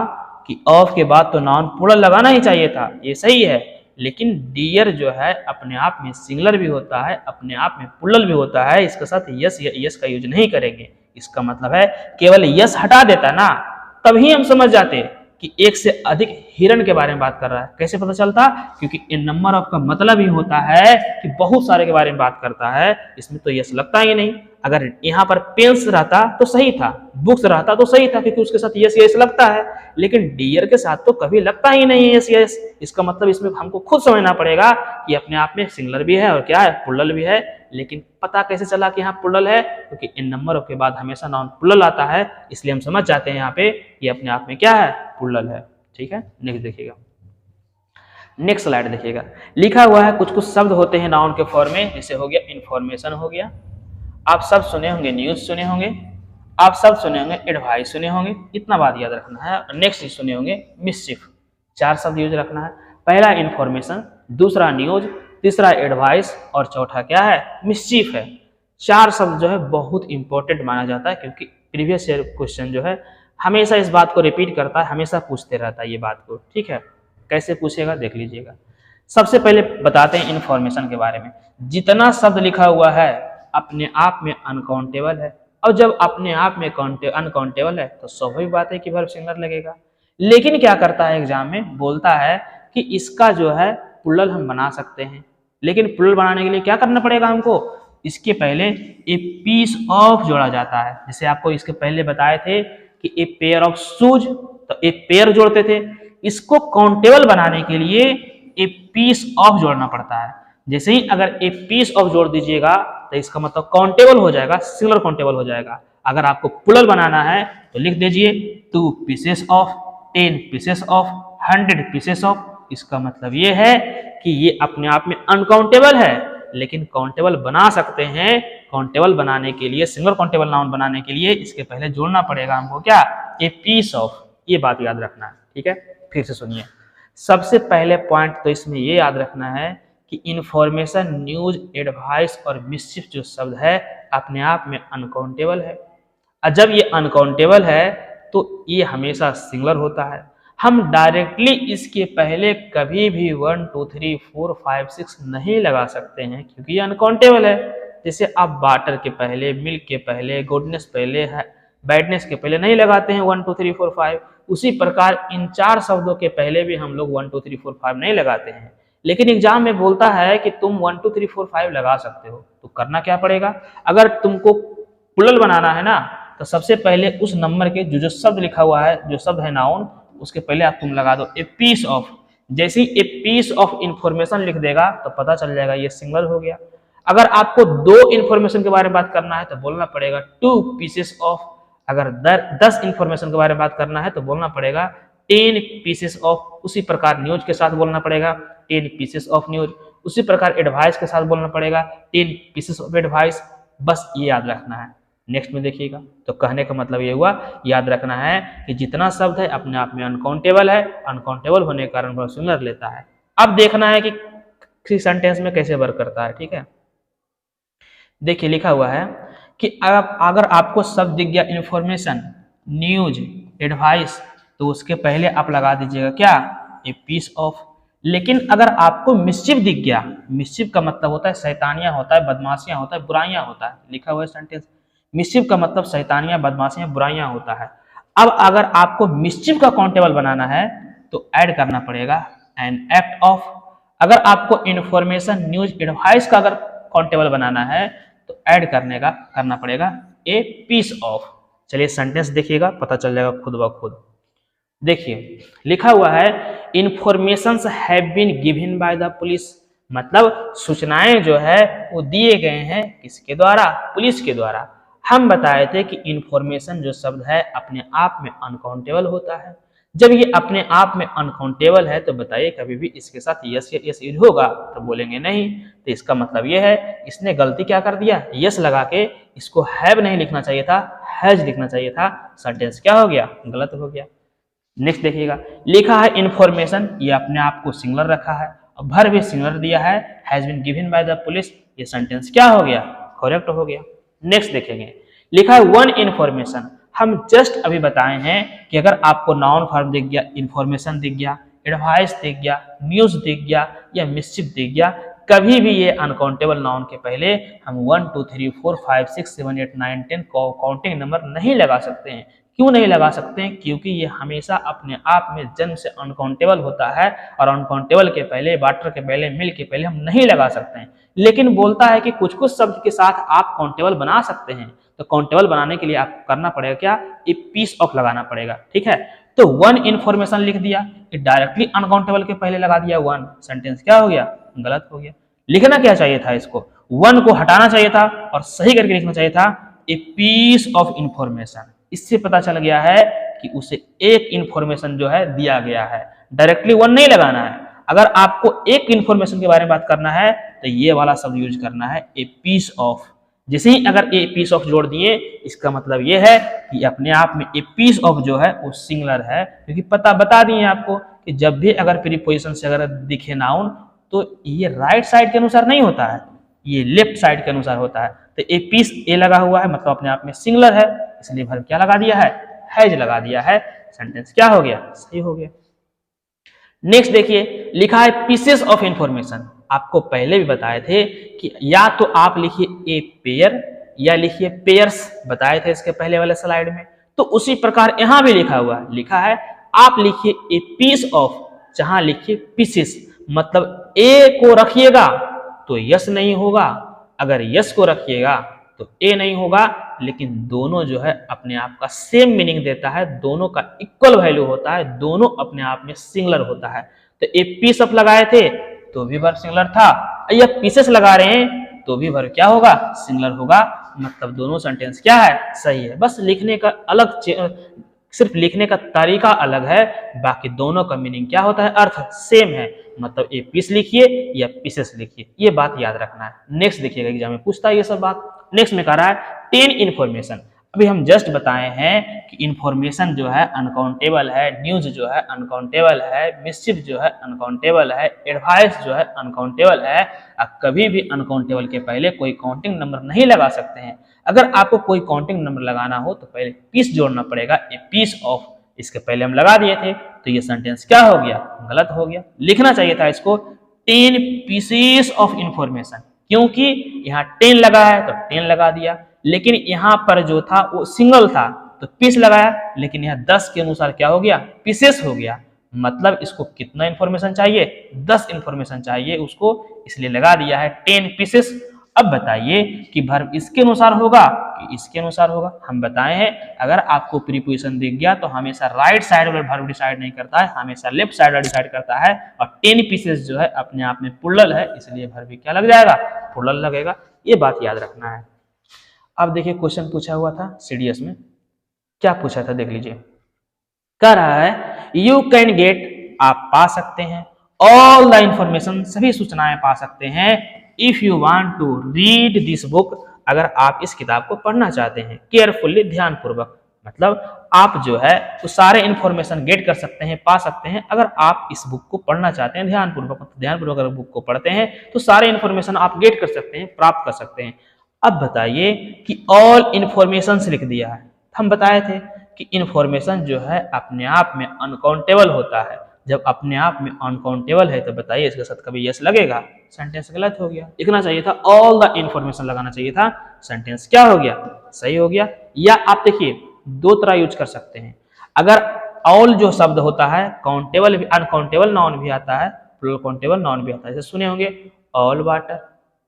कि ऑफ के बाद तो नाउन प्लूरल लगाना ही चाहिए था, ये सही है। लेकिन डियर जो है अपने आप में सिंगुलर भी होता है, अपने आप में प्लूरल भी होता है। इसके साथ यस या ईएस का यूज नहीं करेंगे। इसका मतलब है केवल यस हटा देता ना, तभी हम समझ जाते कि एक से अधिक हिरन के बारे में बात कर रहा है। कैसे पता चलता, क्योंकि इन नंबर ऑफ का मतलब ही होता है कि बहुत सारे के बारे में बात करता है। इसमें तो यस लगता ही नहीं। अगर यहाँ पर पेन्स रहता तो सही था, बुक्स रहता तो सही था, क्योंकि उसके साथ यस यस लगता है। लेकिन डियर के साथ तो कभी लगता ही नहीं है यस यस। इसका मतलब इसमें हमको खुद समझना पड़ेगा कि अपने आप में सिंगुलर भी है और क्या है, प्लूरल भी है। लेकिन पता कैसे चला कि यहाँ प्लूरल है, क्योंकि इन नंबर ऑफ के बाद हमेशा नाउन प्लूरल आता है, इसलिए हम समझ जाते हैं यहाँ पे ये अपने आप में क्या है, प्लूरल है। ठीक है, नेक्स्ट देखिएगा, नेक्स्ट स्लाइड देखिएगा। लिखा हुआ है कुछ कुछ शब्द होते हैं नाउन के फॉर्म में, जैसे हो गया इंफॉर्मेशन, हो गया, आप सब सुने होंगे, न्यूज सुने होंगे, आप सब सुने होंगे एडवाइस सुने होंगे, इतना बात याद रखना है। नेक्स्ट सुने होंगे मिसचिफ। 4 शब्द यूज रखना है। पहला इंफॉर्मेशन, दूसरा न्यूज, तीसरा एडवाइस और चौथा क्या है, मिसचिफ है। 4 शब्द जो है बहुत इंपॉर्टेंट माना जाता है, क्योंकि प्रीवियस ईयर क्वेश्चन जो है हमेशा इस बात को रिपीट करता है, हमेशा पूछते रहता है ये बात को। ठीक है, कैसे पूछेगा देख लीजिएगा। सबसे पहले बताते हैं इंफॉर्मेशन के बारे में। जितना शब्द लिखा हुआ है अपने आप में अनकाउंटेबल है, और जब अपने आप में अनकाउंटेबल है तो स्वाभाविक बात है कि वर्ब सिंगुलर लगेगा। लेकिन क्या करता है एग्जाम में, बोलता है कि इसका जो है प्लूरल हम बना सकते हैं। लेकिन प्लूरल बनाने के लिए क्या करना पड़ेगा हमको, इसके पहले ए पीस ऑफ जोड़ा जाता है। जैसे आपको इसके पहले बताए थे कि ए पेयर ऑफ शूज, तो ए पेयर जोड़ते थे। इसको काउंटेबल बनाने के लिए ए पीस ऑफ जोड़ना पड़ता है। जैसे ही अगर ए पीस ऑफ जोड़ दीजिएगा तो इसका मतलब काउंटेबल हो जाएगा, सिंगुलर काउंटेबल हो जाएगा। अगर आपको प्लूरल बनाना है तो लिख दीजिए 2 pieces of, 10 pieces of, 100 pieces of. इसका मतलब ये है कि ये अपने आप में अनकाउंटेबल है, लेकिन काउंटेबल बना सकते हैं। काउंटेबल बनाने के लिए, सिंगल काउंटेबल नाउन बनाने के लिए इसके पहले जोड़ना पड़ेगा हमको क्या, ए पीस ऑफ। ये बात याद रखना है, ठीक है। फिर से सुनिए, सबसे पहले पॉइंट तो इसमें ये याद रखना है कि इंफॉर्मेशन, न्यूज, एडवाइस और मिसचिफ जो शब्द है अपने आप में अनकाउंटेबल है। और जब ये अनकाउंटेबल है तो ये हमेशा सिंगुलर होता है। हम डायरेक्टली इसके पहले कभी भी 1 2 3 4 5 6 नहीं लगा सकते हैं, क्योंकि ये अनकाउंटेबल है। जैसे आप वाटर के पहले, मिल्क के पहले, गुडनेस पहले है, बैडनेस के पहले नहीं लगाते हैं 1 2 3 4 5, उसी प्रकार इन 4 शब्दों के पहले भी हम लोग 1 2 3 4 5 नहीं लगाते हैं। लेकिन एग्जाम में बोलता है कि तुम 1 2 3 4 5 लगा सकते हो, तो करना क्या पड़ेगा, अगर तुमको प्लूरल बनाना है ना, तो सबसे पहले उस नंबर के जो शब्द लिखा हुआ है, जो शब्द है नाउन, उसके पहले आप तुम लगा दो ए पीस ऑफ। जैसे ही ए पीस ऑफ इंफॉर्मेशन लिख देगा तो पता चल जाएगा ये सिंगुलर हो गया। अगर आपको 2 इंफॉर्मेशन के बारे में बात करना है तो बोलना पड़ेगा 2 पीसेस ऑफ। अगर 10 इंफॉर्मेशन के बारे में बात करना है तो बोलना पड़ेगा 10 पीसेस ऑफ। उसी प्रकार न्यूज के साथ बोलना पड़ेगा 10 पीसेस ऑफ न्यूज। उसी प्रकार एडवाइस के साथ बोलना पड़ेगा 10 पीसेस ऑफ एडवाइस। बस ये याद रखना है। नेक्स्ट में देखिएगा, तो कहने का मतलब ये हुआ, याद रखना है कि जितना शब्द है अपने आप में अनकाउंटेबल है, अनकाउंटेबल होने के कारण सिंगुलर लेता है। अब देखना है कि सेंटेंस में कैसे वर्क करता है, ठीक है। देखिए लिखा हुआ है कि अगर आपको शब्द दिख गया इंफॉर्मेशन, न्यूज, एडवाइस, तो उसके पहले आप लगा दीजिएगा क्या, ए पीस ऑफ। लेकिन अगर आपको मिसचिफ दिख गया, मिसचिफ का मतलब होता है शैतानियां होता है, बदमाशियां होता है, बुराइयां होता है, लिखा हुआ है सेंटेंस। मिसचिफ का मतलब शैतानियां, बदमाशियां, बुराइयां होता है। अब अगर आपको मिसचिफ का काउंटेबल बनाना है तो ऐड करना पड़ेगा एन एक्ट ऑफ। अगर आपको इंफॉर्मेशन, न्यूज, एडवाइस का अगर काउंटेबल बनाना है तो ऐड करना पड़ेगा ए पीस ऑफ। चलिए सेंटेंस देखिएगा, पता चल जाएगा खुद ब खुद। देखिए लिखा हुआ है informations have been given by the police, मतलब सूचनाएं जो है वो दिए गए हैं किसके द्वारा, पुलिस के द्वारा। हम बताए थे कि इंफॉर्मेशन जो शब्द है अपने आप में अनकाउंटेबल होता है। जब ये अपने आप में अनकाउंटेबल है तो बताइए कभी भी इसके साथ यस या यस यूज होगा, तो बोलेंगे नहीं। तो इसका मतलब ये है इसने गलती क्या कर दिया, यस लगा के इसको हैव नहीं लिखना चाहिए था, हैज लिखना चाहिए था। सेंटेंस क्या हो गया, गलत हो गया। नेक्स्ट देखिएगा, लिखा है इंफॉर्मेशन, ये अपने आप को सिंगुलर रखा है और भर भी सिंगुलर दिया है, has been given by the police. ये सेंटेंस क्या हो गया, करेक्ट हो गया। नेक्स्ट देखेंगे, लिखा है वन इंफॉर्मेशन। हम जस्ट अभी बताए हैं कि अगर आपको नाउन फॉर्म दिख गया, इंफॉर्मेशन दिख गया, एडवाइस दिख गया, न्यूज दिख गया या मिसचिफ दिख गया, कभी भी ये अनकाउंटेबल नाउन के पहले हम 1 2 3 4 5 6 7 8 9 10 काउंटिंग नंबर नहीं लगा सकते हैं। क्यों नहीं लगा सकते हैं, क्योंकि ये हमेशा अपने आप में जन्म से अनकाउंटेबल होता है और अनकाउंटेबल के पहले, वाटर के पहले, मिल्क के पहले हम नहीं लगा सकते हैं। लेकिन बोलता है कि कुछ कुछ शब्द के साथ आप काउंटेबल बना सकते हैं। तो काउंटेबल बनाने के लिए आपको करना पड़ेगा क्या, ए पीस ऑफ लगाना पड़ेगा, ठीक है। तो वन इंफॉर्मेशन लिख दिया, डायरेक्टली अनकाउंटेबल के पहले लगा दिया वन, सेंटेंस क्या हो गया, गलत हो गया। लिखना क्या चाहिए था, इसको वन को हटाना चाहिए था और सही करके लिखना चाहिए था ए पीस ऑफ इंफॉर्मेशन। इससे पता चल गया है कि उसे एक इंफॉर्मेशन जो है दिया गया है, डायरेक्टली वन नहीं लगाना है। अगर आपको एक इंफॉर्मेशन के बारे में बात करना है तो ये वाला शब्द यूज करना है, ए पीस ऑफ। जैसे ही अगर ए पीस ऑफ जोड़ दिए, इसका मतलब ये है कि अपने आप में ए पीस ऑफ जो है वो सिंगुलर है, क्योंकि पता बता दिए आपको कि जब भी अगर प्रीपोजिशन से अगर दिखे नाउन तो ये राइट साइड के अनुसार नहीं होता है, ये लेफ्ट साइड के अनुसार होता है। तो ए पीस ए लगा हुआ है मतलब अपने आप में सिंगुलर है, इसलिए वर्ब क्या लगा दिया है, हैज लगा दिया है। सेंटेंस क्या हो गया, सही हो गया। नेक्स्ट देखिए, लिखा है पीसेस ऑफ इंफॉर्मेशन। आपको पहले भी बताए थे कि या तो आप लिखिए ए पेयर या लिखिए पेयर्स, बताए थे इसके पहले वाले स्लाइड में। तो उसी प्रकार यहां भी लिखा हुआ है, लिखा है आप लिखिए ए पीस ऑफ, जहां लिखिए पीसेस, मतलब ए को रखिएगा तो यस नहीं होगा, अगर यस को रखिएगा तो ए नहीं होगा। लेकिन दोनों जो है अपने आप का सेम मीनिंग देता है, दोनों का इक्वल वैल्यू होता है, दोनों अपने आप में सिंगुलर होता है। तो ए पीस ऑफ लगाए थे तो भी वर्ब सिंगुलर था, या पीसेस लगा रहे हैं तो भी वर्ब क्या होगा, सिंगुलर होगा। मतलब दोनों सेंटेंस क्या है, सही है। बस लिखने का सिर्फ लिखने का तरीका अलग है, बाकी दोनों का मीनिंग क्या होता है, अर्थ सेम है। मतलब ए पीस लिखिए या पीसेस लिखिए, ये बात याद रखना है। नेक्स्ट देखिएगा, एग्जाम में पूछता है ये सब बात। नेक्स्ट में कह रहा है 10 इन्फॉर्मेशन। अभी हम जस्ट बताए हैं कि इन्फॉर्मेशन जो है अनकाउंटेबल है, न्यूज जो है अनकाउंटेबल है, मिसचिफ जो है अनकाउंटेबल है, एडवाइस जो है अनकाउंटेबल है। आप कभी भी अनकाउंटेबल के पहले कोई काउंटिंग नंबर नहीं लगा सकते हैं। अगर आपको कोई काउंटिंग नंबर लगाना हो तो पहले पीस जोड़ना पड़ेगा, ए पीस ऑफ। इसके पहले हम लगा दिए थे, तो ये सेंटेंस क्या हो गया, गलत हो गया। लिखना चाहिए था इसको 10 पीसेस ऑफ इंफॉर्मेशन, क्योंकि यहाँ 10 लगा है तो 10 लगा दिया, लेकिन यहाँ पर जो था वो सिंगल था तो पीस लगाया, लेकिन यहाँ 10 के अनुसार क्या हो गया, पीसेस हो गया। मतलब इसको कितना इंफॉर्मेशन चाहिए, 10 इंफॉर्मेशन चाहिए उसको, इसलिए लगा दिया है 10 पीसेस। अब बताइए कि वर्ब इसके अनुसार होगा कि इसके अनुसार होगा। हम बताए हैं अगर आपको प्रीपोजिशन दिख गया तो हमेशा राइट साइड वाला वर्ब डिसाइड नहीं करता है, हमेशा लेफ्ट साइड वाला डिसाइड करता है। और 10 पीसेस जो है अपने आप में प्लुरल है, इसलिए वर्ब क्या लग जाएगा, प्लुरल लगेगा। ये बात याद रखना है। अब देखिए क्वेश्चन पूछा हुआ था सीडीएस में, क्या पूछा था देख लीजिए। कह रहा है यू कैन गेट, आप पा सकते हैं, ऑल द इंफॉर्मेशन, सभी सूचनाएं पा सकते हैं, if you want to read this book, अगर आप इस किताब को पढ़ना चाहते हैं, केयरफुली, ध्यानपूर्वक। मतलब आप जो है वो सारे इंफॉर्मेशन गेट कर सकते हैं, पा सकते हैं, अगर आप इस बुक को पढ़ना चाहते हैं ध्यानपूर्वक। ध्यानपूर्वक अगर बुक को पढ़ते हैं तो सारे इंफॉर्मेशन आप गेट कर सकते हैं, प्राप्त कर सकते हैं। अब बताइए कि ऑल इंफॉर्मेशन लिख दिया है। हम बताए थे कि इंफॉर्मेशन जो है अपने आप में अनकाउंटेबल होता है। जब अपने आप में अनकाउंटेबल है तो बताइए इसके साथ कभी यस लगेगा, सेंटेंस गलत हो गया। लिखना चाहिए था ऑल द इंफॉर्मेशन, लगाना चाहिए था, सेंटेंस क्या हो गया, सही हो गया। या आप देखिए दो तरह यूज कर सकते हैं। अगर ऑल जो शब्द होता है काउंटेबल भी, अनकाउंटेबल नाउन भी आता है, प्लुरल काउंटेबल नाउन भी आता है। जैसे सुने होंगे all water,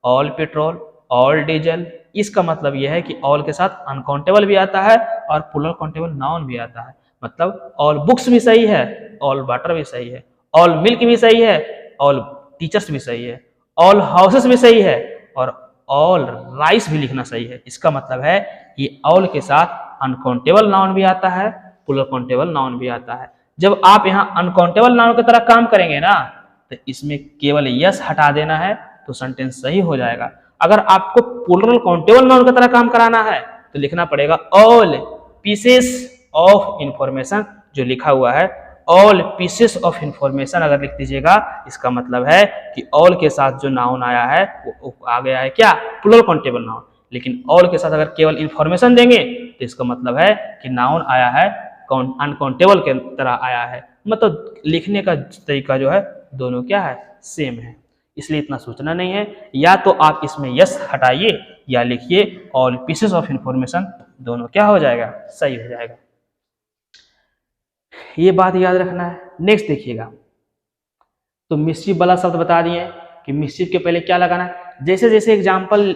all petrol, all diesel. इसका मतलब यह है कि ऑल के साथ अनकाउंटेबल भी आता है और प्लुरल काउंटेबल नाउन भी आता है। मतलब ऑल बुक्स भी सही है, ऑल वाटर भी सही है, ऑल मिल्क भी सही है, ऑल टीचर्स भी सही है, ऑल हाउसेस भी सही है, और ऑल राइस भी लिखना सही है। इसका मतलब है कि ऑल के साथ अनकाउंटेबल नाउन भी आता है, प्लुरल काउंटेबल नाउन भी आता है। जब आप यहाँ अनकाउंटेबल नाउन की तरह काम करेंगे ना तो इसमें केवल यस हटा देना है तो सेंटेंस सही हो जाएगा। अगर आपको प्लुरल काउंटेबल नाउन की तरह काम कराना है तो लिखना पड़ेगा ऑल पीसेस ऑफ इंफॉर्मेशन, जो लिखा हुआ है ऑल पीसेस ऑफ इंफॉर्मेशन अगर लिख दीजिएगा, इसका मतलब है कि ऑल के साथ जो नाउन आया है वो आ गया है क्या, प्लुरल काउंटेबल नाउन। लेकिन ऑल के साथ अगर केवल इंफॉर्मेशन देंगे तो इसका मतलब है कि नाउन आया है अनकाउंटेबल के तरह आया है। मतलब लिखने का तरीका जो है दोनों क्या है, सेम है, इसलिए इतना सोचना नहीं है। या तो आप इसमें यस हटाइए या लिखिए ऑल पीसेस ऑफ इंफॉर्मेशन, दोनों क्या हो जाएगा, सही हो जाएगा। ये बात याद रखना है। नेक्स्ट देखिएगा, तो मिसचिफ वाला शब्द बता दिए कि मिसचिफ के पहले क्या लगाना है। जैसे जैसे एग्जाम्पल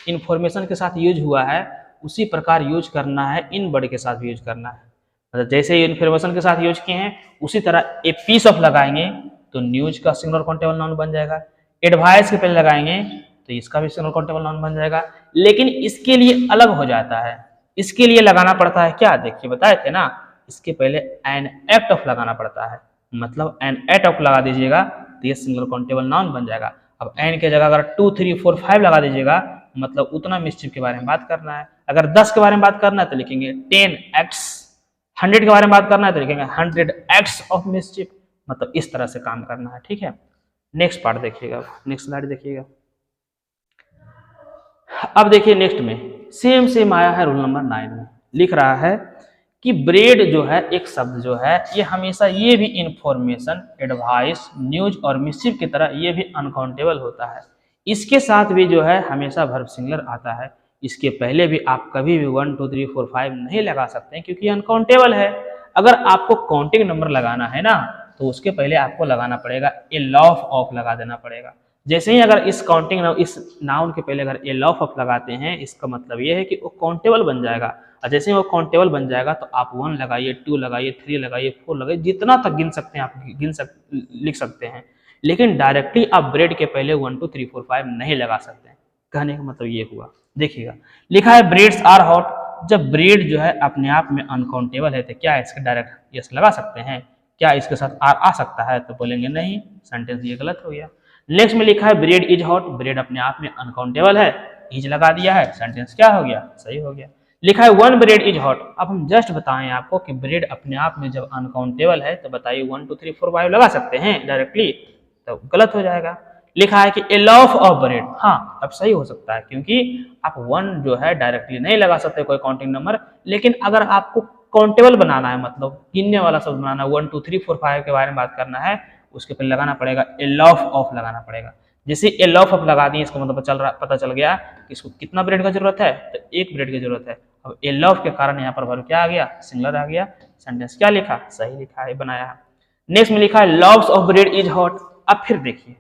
इंफॉर्मेशन के साथ यूज हुआ है उसी प्रकार यूज करना है, इन वर्ड के साथ भी यूज करना है। मतलब जैसे इंफॉर्मेशन के साथ यूज किए हैं उसी तरह ए पीस ऑफ लगाएंगे तो न्यूज का सिंगुलर काउंटेबल नाउन बन जाएगा। एडवाइस के पहले लगाएंगे तो इसका भी सिंगुलर काउंटेबल नाउन बन जाएगा। लेकिन इसके लिए अलग हो जाता है, इसके लिए लगाना पड़ता है क्या, देखिए बताए थे ना, इसके पहले एन एक्ट ऑफ लगाना पड़ता है। मतलब एन एक्ट ऑफ लगा दीजिएगा तो ये सिंगुलर काउंटेबल नाउन बन जाएगा। अब एन के जगह अगर 2, 3, 4, 5 लगा दीजिएगा, मतलब उतना मिसचिफ के बारे में बात करना है। अगर 10 के बारे में बात करना है तो लिखेंगे 10 एक्ट्स, 100 के बारे में बात करना है तो लिखेंगे 100 एक्ट्स ऑफ मिसचिफ। मतलब इस तरह से काम करना है, ठीक है। नेक्स्ट पार्ट देखिएगा, नेक्स्ट स्लाइड देखिएगा। अब देखिए नेक्स्ट में सेम आया है रूल नंबर 9 में, लिख रहा है कि ब्रेड जो है एक शब्द जो है ये हमेशा ये भी इंफॉर्मेशन, एडवाइस, न्यूज और मिसचिफ की तरह ये भी अनकाउंटेबल होता है। इसके साथ भी जो है हमेशा वर्ब सिंगुलर आता है। इसके पहले भी आप कभी भी 1, 2, 3, 4, 5 नहीं लगा सकते हैं क्योंकि अनकाउंटेबल है। अगर आपको काउंटिंग नंबर लगाना है ना तो उसके पहले आपको लगाना पड़ेगा ए लॉफ ऑफ लगा देना पड़ेगा। जैसे ही अगर इस काउंटिंग इस नाउन के पहले अगर ए लॉफ ऑफ लगाते हैं इसका मतलब ये है कि वो काउंटेबल बन जाएगा। और जैसे ही वो काउंटेबल बन जाएगा तो आप 1 लगाइए, 2 लगाइए, 3 लगाइए, 4 लगाइए, जितना तक गिन सकते हैं आप लिख सकते हैं। लेकिन डायरेक्टली आप ब्रेड के पहले 1, 2, 3, 4, 5 नहीं लगा सकते हैं। कहने का मतलब ये हुआ। देखिएगा, लिखा है ब्रेड्स आर हॉट। जब ब्रेड जो है अपने आप में अनकाउंटेबल है तो क्या इसके डायरेक्ट यस लगा सकते हैं? क्या इसके साथ आर आ सकता है? तो बोलेंगे नहीं, सेंटेंस ये गलत हो गया। नेक्स्ट में लिखा है ब्रेड इज हॉट। ब्रेड अपने आप में अनकाउंटेबल है, इज लगा दिया है, सेंटेंस क्या हो गया? सही हो गया। लिखा है वन ब्रेड इज हॉट। अब हम जस्ट बताएं आपको कि ब्रेड अपने आप में जब अनकाउंटेबल है तो बताइए 1 2 3 4 5 लगा सकते हैं डायरेक्टली? तो गलत हो जाएगा। लिखा है कि ए लॉफ ऑफ ब्रेड। हाँ, अब सही हो सकता है क्योंकि आप 1 जो है डायरेक्टली नहीं लगा सकते कोई काउंटिंग नंबर, लेकिन अगर आपको काउंटेबल बनाना है, मतलब गिनने वाला शब्द बनाना है, 1 2 3 4 5 के बारे में बात करना है, उसके पहले लगाना पड़ेगा ए लॉफ ऑफ लगाना पड़ेगा। जैसे ए लॉफ ऑफ लगा दिए, इसका मतलब पता चल गया कि इसको कितना ब्रेड का जरूरत है, तो 1 ब्रेड की जरूरत है। अब ए लॉफ के कारण यहाँ पर वर्ब क्या आ गया? सिंगुलर आ गया। सेंटेंस क्या लिखा? सही लिखा है, बनाया है। नेक्स्ट में लिखा है laughs of bread is hot. अब फिर देखिए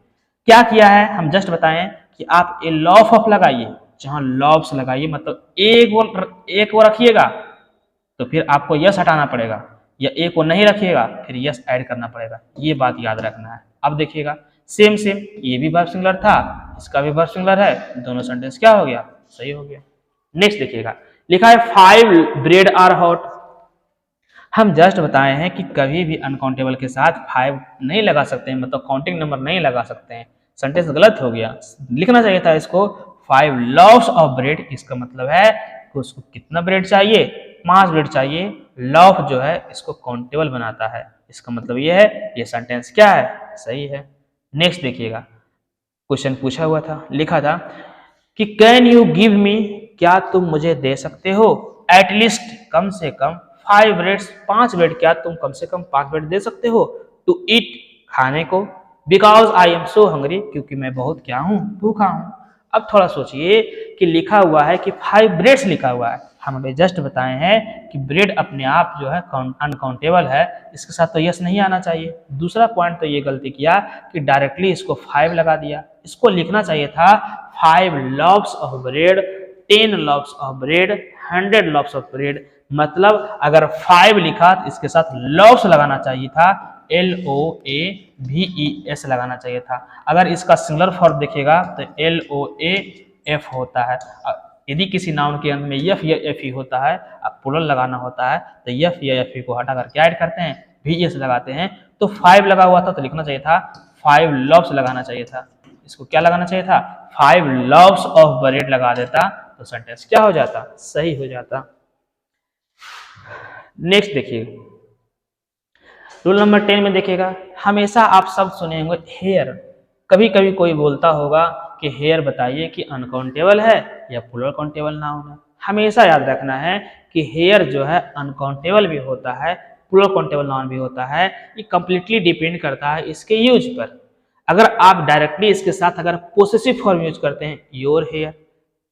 क्या किया है, हम जस्ट बताएं कि आप ए लॉफ ऑफ लगाइए, जहां लॉफ्स लगाइए मतलब एक वो रखिएगा तो फिर आपको यस हटाना पड़ेगा, या एक को नहीं रखिएगा फिर यस ऐड करना पड़ेगा। ये बात याद रखना है। अब देखिएगा सेम ये भी वर्ब सिंगुलर था, इसका भी वर्ब सिंगुलर है, दोनों सेंटेंस क्या हो गया? सही हो गया। नेक्स्ट देखिएगा, लिखा है 5 ब्रेड आर हॉट। हम जस्ट बताए हैं कि कभी भी अनकाउंटेबल के साथ 5 नहीं लगा सकते हैं, मतलब काउंटिंग नंबर नहीं लगा सकते हैं। सेंटेंस गलत हो गया, लिखना चाहिए था इसको 5 लॉफ्स ऑफ ब्रेड। इसका मतलब है कि उसको कितना ब्रेड चाहिए? 5 ब्रेड चाहिए। लॉफ जो है इसको काउंटेबल बनाता है, इसका मतलब ये है, ये सेंटेंस क्या है? सही है। नेक्स्ट देखिएगा, क्वेश्चन पूछा हुआ था, लिखा था कि कैन यू गिव मी, क्या तुम मुझे दे सकते हो, एटलीस्ट कम से कम 5 ब्रेड्स, 5 ब्रेड, क्या तुम कम से कम 5 ब्रेड दे सकते हो, टू ईट, खाने को, because I am so hungry, क्योंकि मैं बहुत क्या हूं? भूखा हूं। अब थोड़ा सोचिए कि लिखा हुआ है कि 5 ब्रेड्स लिखा हुआ है, हम अभी जस्ट बताए हैं कि ब्रेड अपने आप जो है अनकाउंटेबल है, इसके साथ तो यस नहीं आना चाहिए। दूसरा पॉइंट तो ये गलती किया कि डायरेक्टली इसको 5 लगा दिया, इसको लिखना चाहिए था 5 laughs of bread, 10 laughs of bread, 100 laughs of bread. मतलब अगर 5 लिखा तो इसके साथ लॉफ्स लगाना चाहिए था, LOAVES लगाना चाहिए था। अगर इसका सिंगुलर फॉर्म देखिएगा तो LOAF होता है। यदि किसी नाउन के अंत में यफ या एफ होता है, अब प्लूरल लगाना होता है तो यफ या एफ को हटा कर क्या ऐड करते हैं? VES लगाते हैं। तो 5 लगा हुआ था तो लिखना चाहिए था 5 लॉफ्स लगाना चाहिए था। इसको क्या लगाना चाहिए था? 5 लॉफ्स ऑफ ब्रेड लगा देता तो सेंटेंस क्या हो जाता? सही हो जाता। नेक्स्ट देखिए, रूल नंबर 10 में देखिएगा, हमेशा आप शब्द सुने होंगे हेयर। कभी कभी कोई बोलता होगा कि हेयर बताइए कि अनकाउंटेबल है या प्लूरल काउंटेबल नाउन है। हमेशा याद रखना है कि हेयर जो है अनकाउंटेबल भी होता है, प्लूरल काउंटेबल नाउन भी होता है। ये कंप्लीटली डिपेंड करता है इसके यूज पर। अगर आप डायरेक्टली इसके साथ अगर पोसेसिव फॉर्म यूज करते हैं, your hair,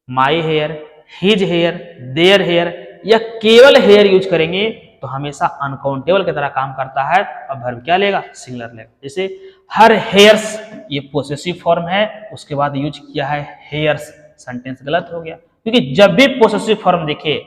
my hair, his hair, their hair, या केवल हेयर यूज करेंगे तो हमेशा अनकाउंटेबल की तरह काम करता है और वर्ब क्या लेगा? सिंगुलर लेगा। जैसे हर हेयर्स, ये पोसेसिव फॉर्म है, उसके बाद यूज किया है हेयर्स, सेंटेंस गलत हो गया। क्योंकि जब भी पोसेसिव फॉर्म देखे,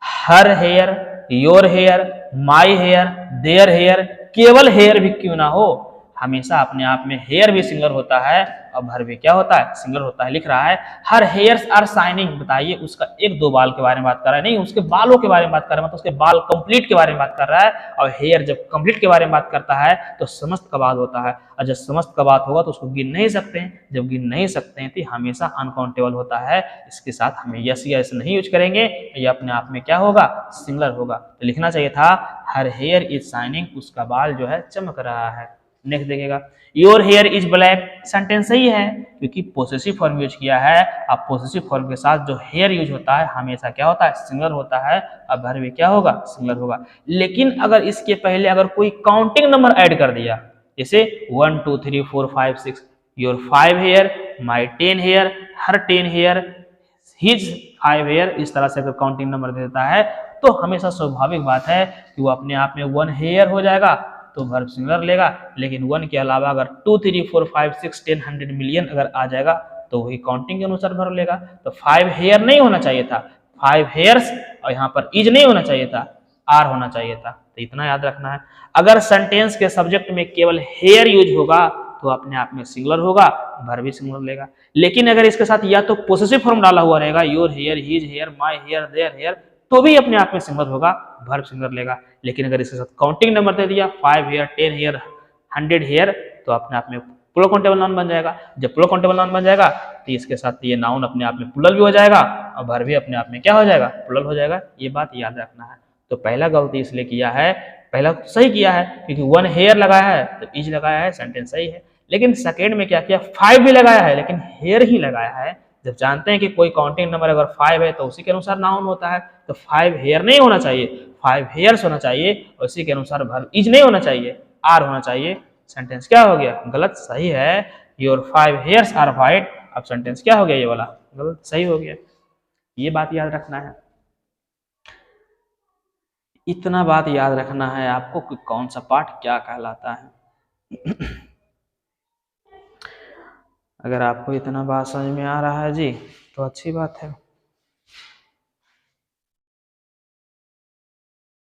her hair, your hair, my hair, their hair, केवल हेयर भी क्यों ना हो, हमेशा अपने आप में हेयर भी सिंगुलर होता है और वर्ब भी क्या होता है? सिंगुलर होता है। लिख रहा है हर हेयर्स आर शाइनिंग, बताइए उसका 1-2 बाल के बारे में बात कर रहा है, नहीं उसके बालों के बारे में बात कर रहा है, मतलब उसके बाल कंप्लीट के बारे में बात कर रहा है। और हेयर जब कंप्लीट के बारे में बात करता है तो समस्त का बात होता है, और जब समस्त का बात होगा तो उसको गिन नहीं सकते हैं। जब गिन नहीं सकते हैं तो हमेशा अनकाउंटेबल होता है, इसके साथ हमें यस या ऐसे नहीं यूज करेंगे, ये अपने आप में क्या होगा? सिंगुलर होगा। तो लिखना चाहिए था हर हेयर इज शाइनिंग, उसका बाल जो है चमक रहा है। नेक्स्ट देखिएगा, your here is black, sentence सही है क्योंकि पोसेसिव फॉर्म यूज किया है। अब पोसेसिव फॉर्म के साथ जो हेयर यूज होता है हमेशा क्या होता है? सिंगुलर होता है। अब वर्ब भी क्या होगा? सिंगुलर होगा। लेकिन अगर इसके पहले अगर कोई काउंटिंग नंबर ऐड कर दिया, जैसे 1 2 3 4 5 6, your 5 hair, my 10 hair, her 10 hair, his 5 hair, इस तरह से अगर काउंटिंग नंबर देता है तो हमेशा स्वाभाविक बात है कि वो अपने आप में 1 हेयर हो जाएगा तो वर्ब सिंगुलर लेगा। लेकिन 1 के अलावा अगर 2 3 4 5 6 10 100 मिलियन अगर आ जाएगा तो वही काउंटिंग के अनुसार वर्ब लेगा। तो 5 हेयर नहीं होना चाहिए था, 5 हेयर्स, और यहाँ पर इज नहीं होना चाहिए था, आर होना चाहिए था। तो इतना याद रखना है। अगर सेंटेंस के सब्जेक्ट में केवल हेयर यूज होगा तो तो अपने आप में सिंगुलर होगा, वर्ब भी सिंगुलर लेगा। लेकिन अगर इसके साथ या तो पोसेसिव फॉर्म डाला हुआ रहेगा, your hair, his hair, my hair, their hair, तो भी अपने आप में सिंगुलर होगा, वर्ब सिंगुलर लेगा। लेकिन अगर इसके साथ काउंटिंग नंबर दे दिया 5 हेयर, 10 हेयर, 100 हेयर, तो अपने आप में प्लूरल काउंटेबल नाउन बन जाएगा। जब प्लूरल काउंटेबल नाउन बन जाएगा तो इसके साथ ये नाउन अपने आप में प्लूरल भी हो जाएगा और वर्ब भी अपने आप में क्या हो जाएगा, प्लूरल हो जाएगा। ये बात याद रखना है। तो पहला गलती इसलिए किया है, पहला सही किया है क्योंकि 1 हेयर लगाया है तो इज लगाया है, सेंटेंस सही है। लेकिन सेकेंड में क्या किया, 5 भी लगाया है लेकिन हेयर ही लगाया है। जब जानते हैं कि कोई काउंटिंग नंबर अगर 5 है तो उसी के अनुसार नाउन होता है, तो 5 हेयर नहीं होना चाहिए, 5 हेयर्स होना चाहिए और उसी के अनुसार वर्ब इज नहीं होना चाहिए, आर होना चाहिए। सेंटेंस क्या हो गया, गलत। सही है, योर 5 हेयर्स आर व्हाइट। अब सेंटेंस क्या हो गया, ये वाला गलत, सही हो गया। ये बात याद रखना है, इतना बात याद रखना है आपको कि कौन सा पार्ट क्या कहलाता है। अगर आपको इतना बात समझ में आ रहा है जी तो अच्छी बात है।